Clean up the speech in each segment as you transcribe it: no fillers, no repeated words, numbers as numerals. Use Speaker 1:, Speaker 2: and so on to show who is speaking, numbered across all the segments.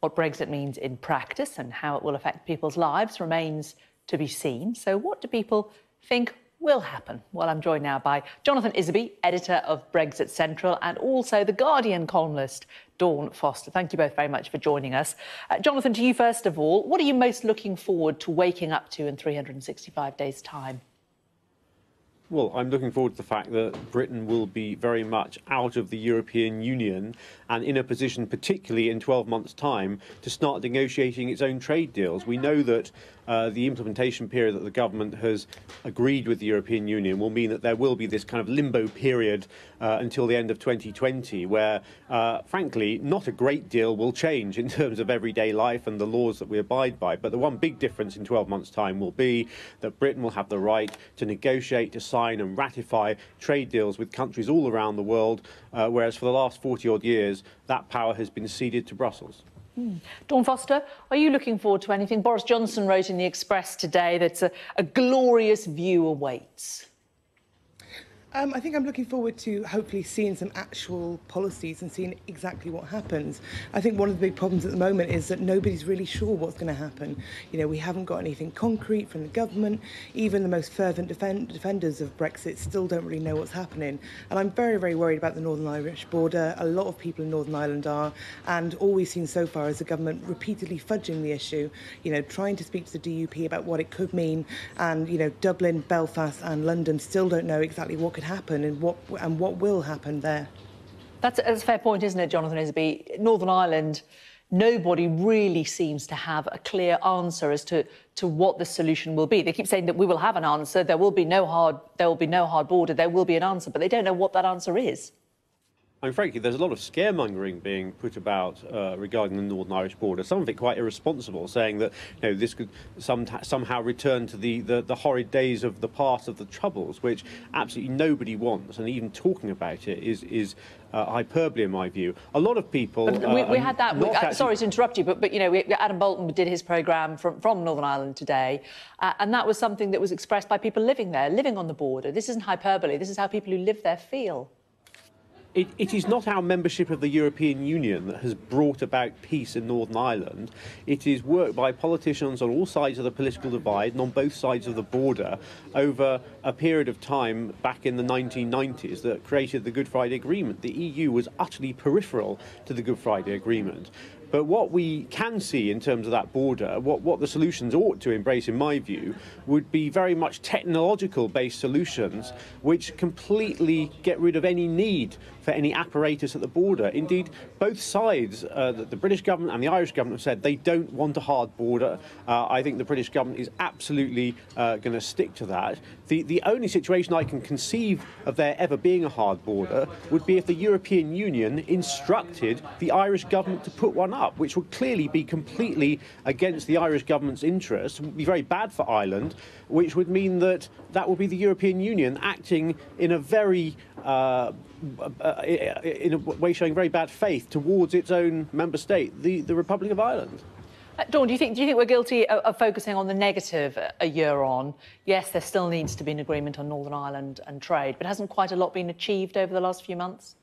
Speaker 1: What Brexit means in practice and how it will affect people's lives remains to be seen. So what do people think will happen? Well, I'm joined now by Jonathan Isaby, editor of Brexit Central, and also The Guardian columnist Dawn Foster. Thank you both very much for joining us. Jonathan, to you first of all, what are you most looking forward to waking up to in 365 days' time?
Speaker 2: Well, I'm looking forward to the fact that Britain will be very much out of the European Union and in a position, particularly in 12 months' time, to start negotiating its own trade deals. We know that the implementation period that the government has agreed with the European Union will mean that there will be this kind of limbo period until the end of 2020 where, frankly, not a great deal will change in terms of everyday life and the laws that we abide by. But the one big difference in 12 months' time will be that Britain will have the right to negotiate, to sign and ratify trade deals with countries all around the world, whereas for the last 40-odd years, that power has been ceded to Brussels.
Speaker 1: Dawn Foster, are you looking forward to anything? Boris Johnson wrote in the Express today that a glorious view awaits.
Speaker 3: I think I'm looking forward to hopefully seeing some actual policies and seeing exactly what happens. I think one of the big problems at the moment is that nobody's really sure what's going to happen. You know, we haven't got anything concrete from the government. Even the most fervent defenders of Brexit still don't really know what's happening. And I'm very, very worried about the Northern Irish border. A lot of people in Northern Ireland are. And all we've seen so far is the government repeatedly fudging the issue, you know, trying to speak to the DUP about what it could mean. And, you know, Dublin, Belfast and London still don't know exactly what could happen and what will happen there.
Speaker 1: That's a fair point, isn't it, Jonathan Isaby? Northern Ireland, nobody really seems to have a clear answer as to what the solution will be. They keep saying that we will have an answer, there will be no hard border, there will be an answer, but they don't know what that answer is.
Speaker 2: I mean, frankly, there's a lot of scaremongering being put about regarding the Northern Irish border, some of it quite irresponsible, saying that this could somehow return to the horrid days of the past of the Troubles, which absolutely nobody wants, and even talking about it is hyperbole in my view. A lot of people...
Speaker 1: we had that... sorry to interrupt you, but you know, Adam Bolton did his programme from Northern Ireland today, and that was something that was expressed by people living there, living on the border. This isn't hyperbole, this is how people who live there feel.
Speaker 2: It is not our membership of the European Union that has brought about peace in Northern Ireland. It is work by politicians on all sides of the political divide and on both sides of the border over a period of time back in the 1990s that created the Good Friday Agreement. The EU was utterly peripheral to the Good Friday Agreement. But what we can see in terms of that border, what the solutions ought to embrace, in my view, would be very much technological-based solutions which completely get rid of any need for any apparatus at the border. Indeed, both sides, the British government and the Irish government, have said they don't want a hard border. I think the British government is absolutely going to stick to that. The only situation I can conceive of there ever being a hard border would be if the European Union instructed the Irish government to put one up, which would clearly be completely against the Irish government's interests, would be very bad for Ireland, which would mean that would be the European Union acting in a very in a way showing very bad faith towards its own member state, the Republic of Ireland.
Speaker 1: Dawn, do you think we're guilty of focusing on the negative a year on? Yes, there still needs to be an agreement on Northern Ireland and trade, but hasn't quite a lot been achieved over the last few months?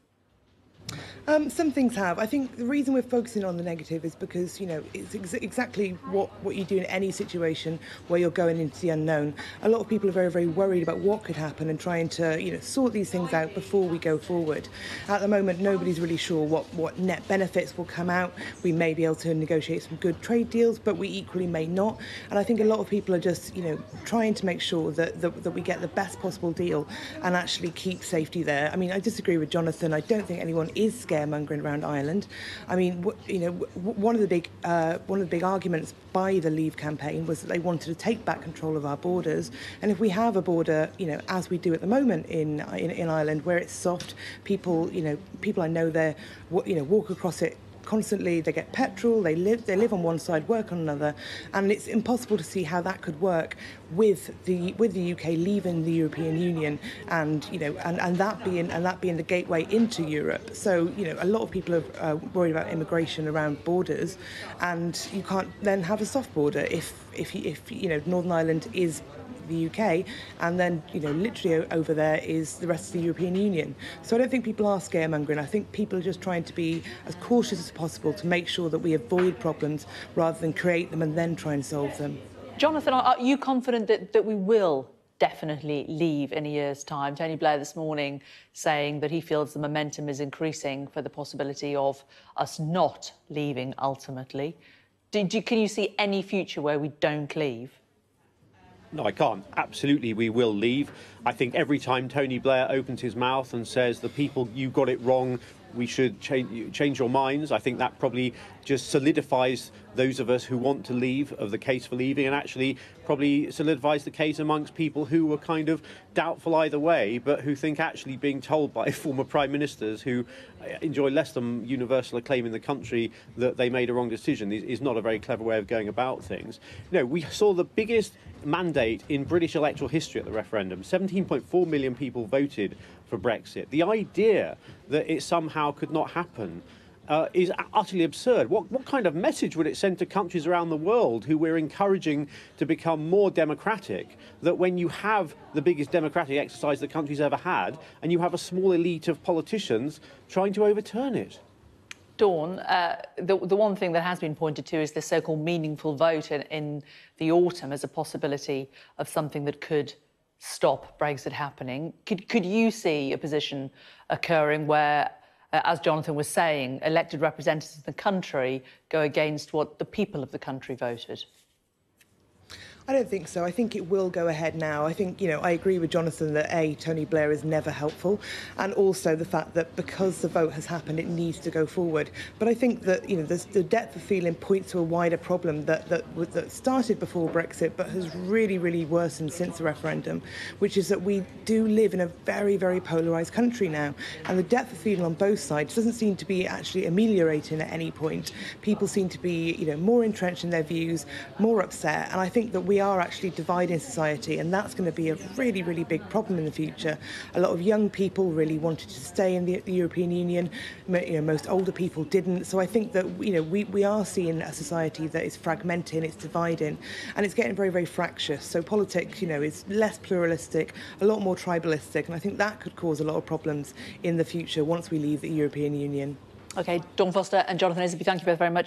Speaker 3: Some things have. I think the reason we're focusing on the negative is because, you know, it's exactly what you do in any situation where you're going into the unknown. A lot of people are very, very worried about what could happen and trying to, you know, sort these things out before we go forward. At the moment, nobody's really sure what net benefits will come out. We may be able to negotiate some good trade deals, but we equally may not. And I think a lot of people are just, you know, trying to make sure that we get the best possible deal and actually keep safety there. I mean, I disagree with Jonathan. I don't think anyone is scaremongering around Ireland. I mean, you know, one of the big arguments by the Leave campaign was that they wanted to take back control of our borders. And if we have a border, you know, as we do at the moment in Ireland, where it's soft, people I know there, you know, walk across it constantly, they get petrol, they live on one side, work on another, and it's impossible to see how that could work with the UK leaving the European Union, and you know, and that being the gateway into Europe. So you know, a lot of people are worried about immigration around borders, and you can't then have a soft border if if you know, Northern Ireland is the UK, and then, you know, literally over there is the rest of the European Union. So I don't think people are scaremongering. I think people are just trying to be as cautious as possible to make sure that we avoid problems rather than create them and then try and solve them.
Speaker 1: Jonathan, are you confident that we will definitely leave in a year's time? Tony Blair this morning saying that he feels the momentum is increasing for the possibility of us not leaving ultimately. Can you see any future where we don't leave?
Speaker 2: No, I can't. Absolutely, we will leave. I think every time Tony Blair opens his mouth and says, the people, you got it wrong, we should change your minds, I think that probably just solidifies those of us who want to leave of the case for leaving, and actually probably solidifies the case amongst people who were kind of doubtful either way, but who think actually being told by former prime ministers who enjoy less than universal acclaim in the country that they made a wrong decision is not a very clever way of going about things. You know, we saw the biggest mandate in British electoral history at the referendum. 17.4 million people voted for Brexit. The idea that it somehow could not happen is utterly absurd. What kind of message would it send to countries around the world who we're encouraging to become more democratic, that when you have the biggest democratic exercise the country's ever had, and you have a small elite of politicians trying to overturn it?
Speaker 1: Dawn, the one thing that has been pointed to is the so-called meaningful vote in the autumn as a possibility of something that could stop Brexit happening. Could you see a position occurring where, as Jonathan was saying, elected representatives of the country go against what the people of the country voted?
Speaker 3: I don't think so. I think it will go ahead now. I think, you know, I agree with Jonathan that Tony Blair is never helpful, and also the fact that because the vote has happened, it needs to go forward. But I think that, you know, the depth of feeling points to a wider problem that started before Brexit, but has really, really worsened since the referendum, which is that we do live in a very, very polarised country now, and the depth of feeling on both sides doesn't seem to be actually ameliorating at any point. People seem to be, you know, more entrenched in their views, more upset, and I think that we are actually dividing society, and that's going to be a really, really big problem in the future. A lot of young people really wanted to stay in the European Union. You know, most older people didn't. So I think that, you know, we are seeing a society that is fragmenting, it's dividing, and it's getting very, very fractious. So politics, you know, is less pluralistic, a lot more tribalistic, and I think that could cause a lot of problems in the future once we leave the European Union.
Speaker 1: OK, Dawn Foster and Jonathan Isaby, thank you both very much.